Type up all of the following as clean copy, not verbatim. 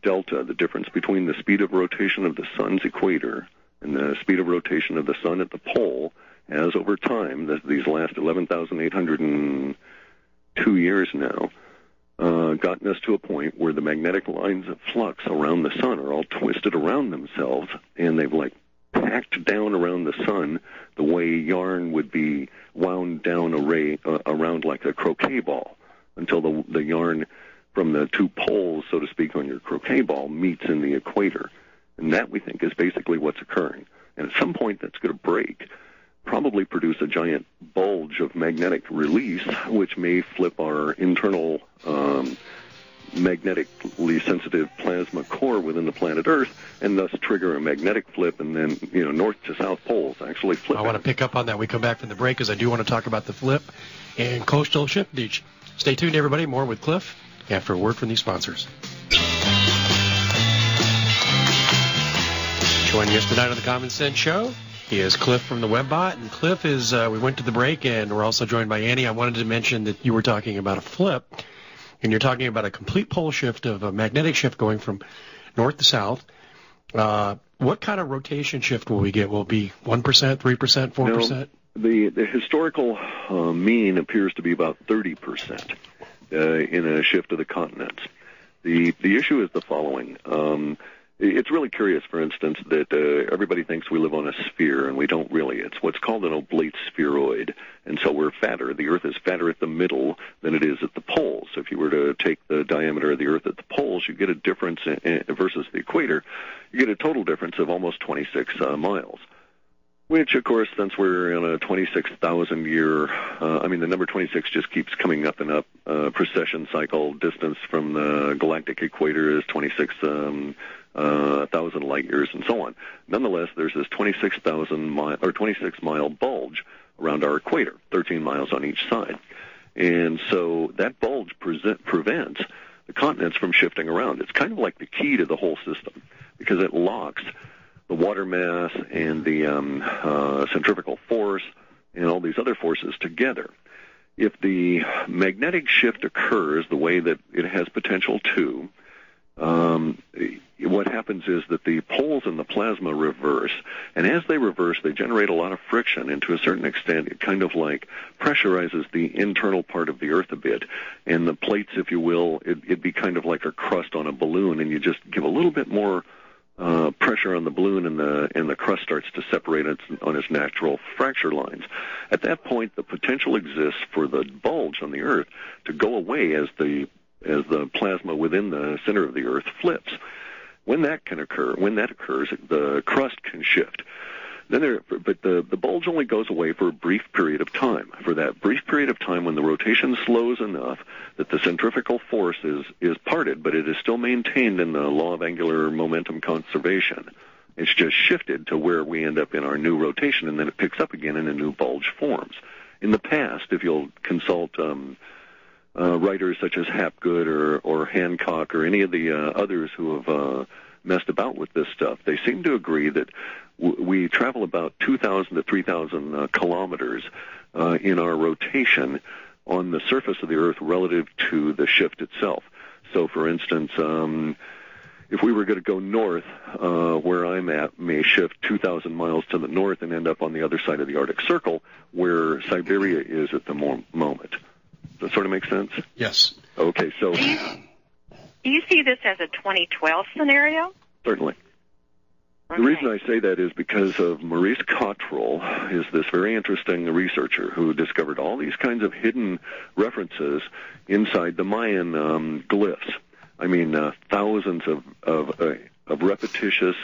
delta, the difference between the speed of rotation of the sun's equator and the speed of rotation of the sun at the pole, has over time, these last 11,802 years now, gotten us to a point where the magnetic lines of flux around the sun are all twisted around themselves, and they've like packed down around the sun the way yarn would be wound down around like a croquet ball, until the yarn from the two poles, so to speak, on your croquet ball meets in the equator. And that, we think, is basically what's occurring. And at some point that's going to break, probably produce a giant bulge of magnetic release, which may flip our internal magnetically sensitive plasma core within the planet Earth, and thus trigger a magnetic flip, and then, north to south poles actually flip. I want to pick up on that. We come back from the break, because I do want to talk about the flip and coastal shrinkage. Stay tuned, everybody. More with Cliff after a word from these sponsors. Joining us tonight on the Common Sense Show is Cliff from the Webbot. And Cliff is, we went to the break, and we're also joined by Annie. I wanted to mention that you were talking about a flip, and you're talking about a complete pole shift of a magnetic shift going from north to south. What kind of rotation shift will we get? Will it be 1%, 3%, 4%? The historical mean appears to be about 30% in a shift of the continents. The issue is the following. It's really curious, for instance, that everybody thinks we live on a sphere, and we don't really. It's what's called an oblate spheroid, and so we're fatter. The Earth is fatter at the middle than it is at the poles. So if you were to take the diameter of the Earth at the poles, you get a difference versus the equator. You get a total difference of almost 26 miles, which, of course, since we're in a 26,000-year, the number 26 just keeps coming up and up. Precession cycle distance from the galactic equator is 26,000 light years, and so on. Nonetheless, there's this 26-mile bulge around our equator, 13 miles on each side, and so that bulge prevents the continents from shifting around. It's kind of like the key to the whole system, because it locks the water mass and the centrifugal force and all these other forces together. If the magnetic shift occurs the way that it has potential to, what happens is that the poles in the plasma reverse, and as they reverse, they generate a lot of friction, and to a certain extent, it kind of like pressurizes the internal part of the Earth a bit, and the plates, if you will, it'd be kind of like a crust on a balloon, and you just give a little bit more pressure on the balloon, and the crust starts to separate on its natural fracture lines. At that point, the potential exists for the bulge on the Earth to go away as the plasma within the center of the Earth flips. When that occurs, the crust can shift. But the bulge only goes away for a brief period of time. For that brief period of time, when the rotation slows enough that the centrifugal force is parted, but it is still maintained in the law of angular momentum conservation. It's just shifted to where we end up in our new rotation, and then it picks up again and a new bulge forms. In the past, if you'll consult writers such as Hapgood or Hancock or any of the others who have messed about with this stuff, they seem to agree that we travel about 2,000 to 3,000 kilometers in our rotation on the surface of the Earth relative to the shift itself. So, for instance, if we were going to go north, where I'm at may shift 2,000 miles to the north and end up on the other side of the Arctic Circle, where Siberia is at the moment. Does that sort of make sense? Yes. Okay, so... Do you see this as a 2012 scenario? Certainly. Okay. The reason I say that is because of Maurice Cottrell, is this very interesting researcher who discovered all these kinds of hidden references inside the Mayan glyphs. I mean, thousands of repetitious,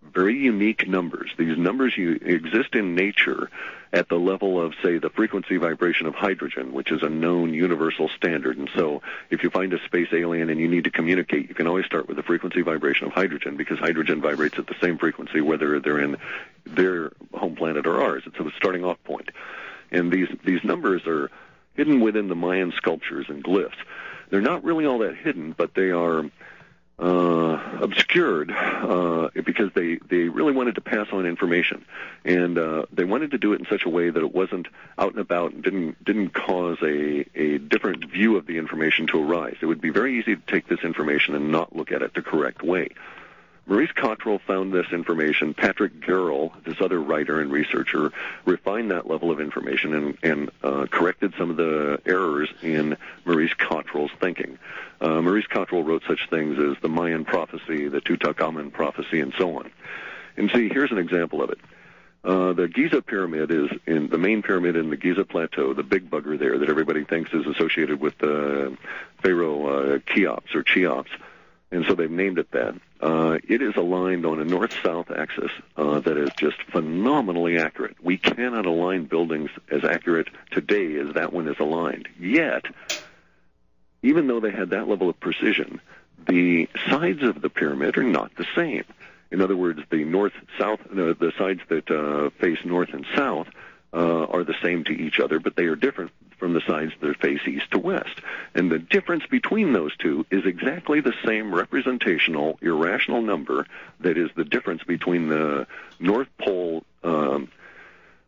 very unique numbers. These numbers exist in nature at the level of, say, the frequency vibration of hydrogen, which is a known universal standard. And so if you find a space alien and you need to communicate, you can always start with the frequency vibration of hydrogen, because hydrogen vibrates at the same frequency whether they're in their home planet or ours. It's a starting off point. And these numbers are hidden within the Mayan sculptures and glyphs. They're not really all that hidden, but they are obscured because they really wanted to pass on information, and they wanted to do it in such a way that it wasn't out and about and didn't cause a different view of the information to arise. It would be very easy to take this information and not look at it the correct way. Maurice Cottrell found this information. Patrick Garrell, this other writer and researcher, refined that level of information and corrected some of the errors in Maurice Cottrell's thinking. Maurice Cottrell wrote such things as the Mayan prophecy, the Tutankhamun prophecy, and so on. And see, here's an example of it. The Giza pyramid is in the main pyramid in the Giza plateau, the big bugger there that everybody thinks is associated with the Pharaoh Cheops or Cheops. And so they've named it that. It is aligned on a north-south axis that is just phenomenally accurate. We cannot align buildings as accurate today as that one is aligned. Yet, even though they had that level of precision, the sides of the pyramid are not the same. In other words, the north-south, the sides that face north and south are the same to each other, but they are different from the sides that face east to west. And the difference between those two is exactly the same representational, irrational number that is the difference between the North Pole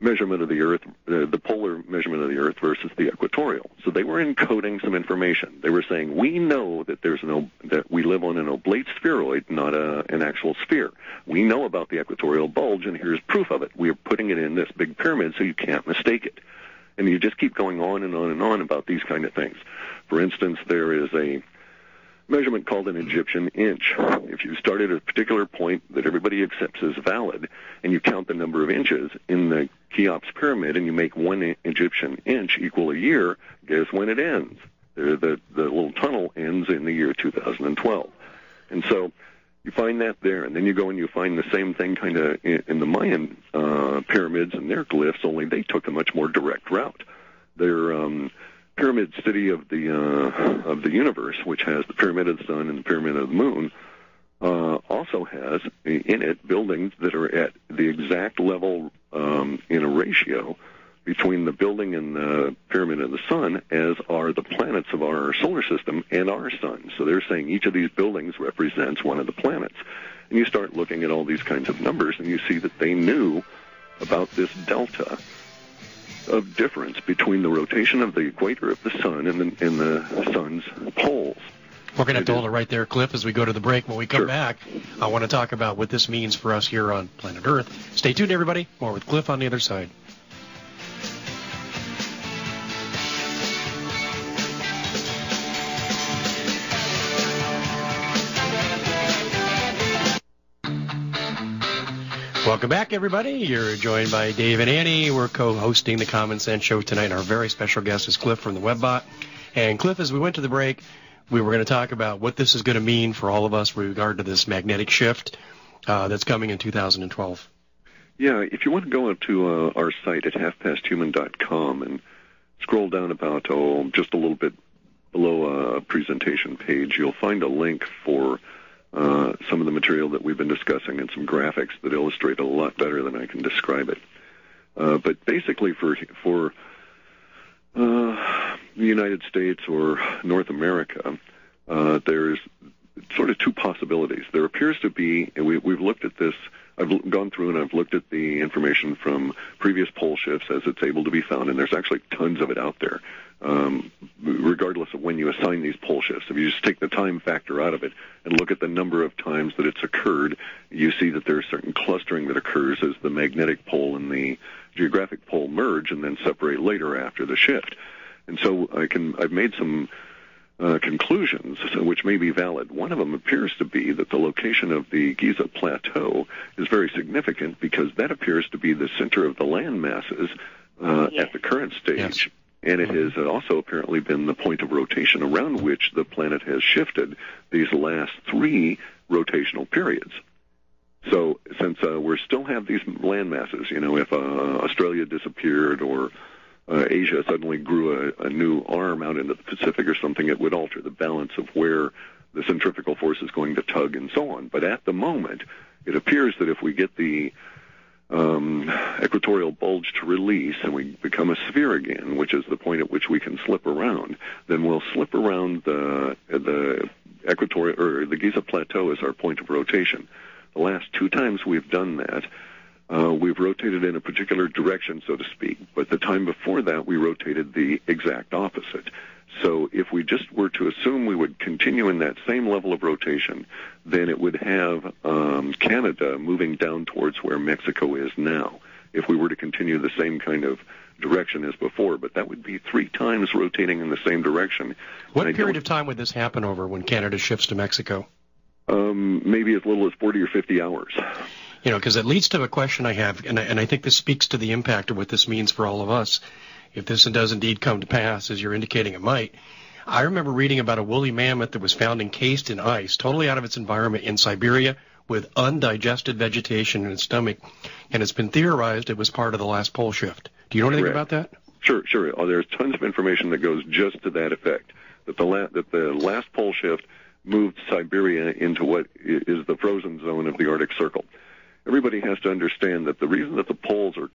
measurement of the Earth, the polar measurement of the Earth versus the equatorial. So they were encoding some information. They were saying, we know that that we live on an oblate spheroid, not an actual sphere. We know about the equatorial bulge, and here's proof of it. We are putting it in this big pyramid so you can't mistake it. And you just keep going on and on and on about these kind of things. For instance, there is a measurement called an Egyptian inch. If you start at a particular point that everybody accepts as valid, and you count the number of inches in the Cheops pyramid, and you make one Egyptian inch equal a year, guess when it ends? The little tunnel ends in the year 2012. And so you find that there, and then you go and you find the same thing kind of in the Mayan pyramids and their glyphs, only they took a much more direct route. Their pyramid city of the universe, which has the pyramid of the sun and the pyramid of the moon, also has in it buildings that are at the exact level in a ratio between the building and the pyramid of the sun as are the planets of our solar system and our sun. So they're saying each of these buildings represents one of the planets. And you start looking at all these kinds of numbers, and you see that they knew about this delta of difference between the rotation of the equator of the sun and the sun's poles. We're going to have to hold it right there, Cliff, as we go to the break. When we come Sure. back, I want to talk about what this means for us here on planet Earth. Stay tuned, everybody. More with Cliff on the other side. Welcome back, everybody. You're joined by Dave and Annie. We're co-hosting the Common Sense Show tonight. Our very special guest is Cliff from the Webbot. And Cliff, as we went to the break, we were going to talk about what this is going to mean for all of us with regard to this magnetic shift that's coming in 2012. Yeah, if you want to go up to our site at halfpasthuman.com and scroll down about, just a little bit below a presentation page, you'll find a link for some of the material that we've been discussing and some graphics that illustrate a lot better than I can describe it. But basically for the United States or North America, there's sort of two possibilities. There appears to be, and we've looked at this, I've gone through and I've looked at the information from previous pole shifts as it's able to be found, and there's actually tons of it out there, regardless of when you assign these pole shifts. If you just take the time factor out of it and look at the number of times that it's occurred, you see that there's certain clustering that occurs as the magnetic pole and the geographic pole merge and then separate later after the shift. And so I've made some conclusions which may be valid. One of them appears to be that the location of the Giza Plateau is very significant because that appears to be the center of the land masses at the current stage. Yes. And it has also apparently been the point of rotation around which the planet has shifted these last three rotational periods. So since we still have these land masses, if Australia disappeared or Asia suddenly grew a new arm out into the Pacific or something, it would alter the balance of where the centrifugal force is going to tug and so on. But at the moment, it appears that if we get the equatorial bulge to release and we become a sphere again, which is the point at which we can slip around, then we'll slip around the equatorial, or the Giza Plateau is our point of rotation. The last 2 times we've done that, we've rotated in a particular direction, so to speak, but the time before that we rotated the exact opposite. So if we just were to assume we would continue in that same level of rotation, then it would have Canada moving down towards where Mexico is now, if we were to continue the same kind of direction as before. But that would be 3 times rotating in the same direction. What period of time would this happen over when Canada shifts to Mexico? Maybe as little as 40 or 50 hours. You know, because it leads to a question I have, and I think this speaks to the impact of what this means for all of us, if this does indeed come to pass, as you're indicating it might. I remember reading about a woolly mammoth that was found encased in ice, totally out of its environment in Siberia, with undigested vegetation in its stomach, and it's been theorized it was part of the last pole shift. Do you know anything about that? Sure. Oh, there's tons of information that goes just to that effect, that the last pole shift moved Siberia into what is the frozen zone of the Arctic Circle. Everybody has to understand that the reason that the poles are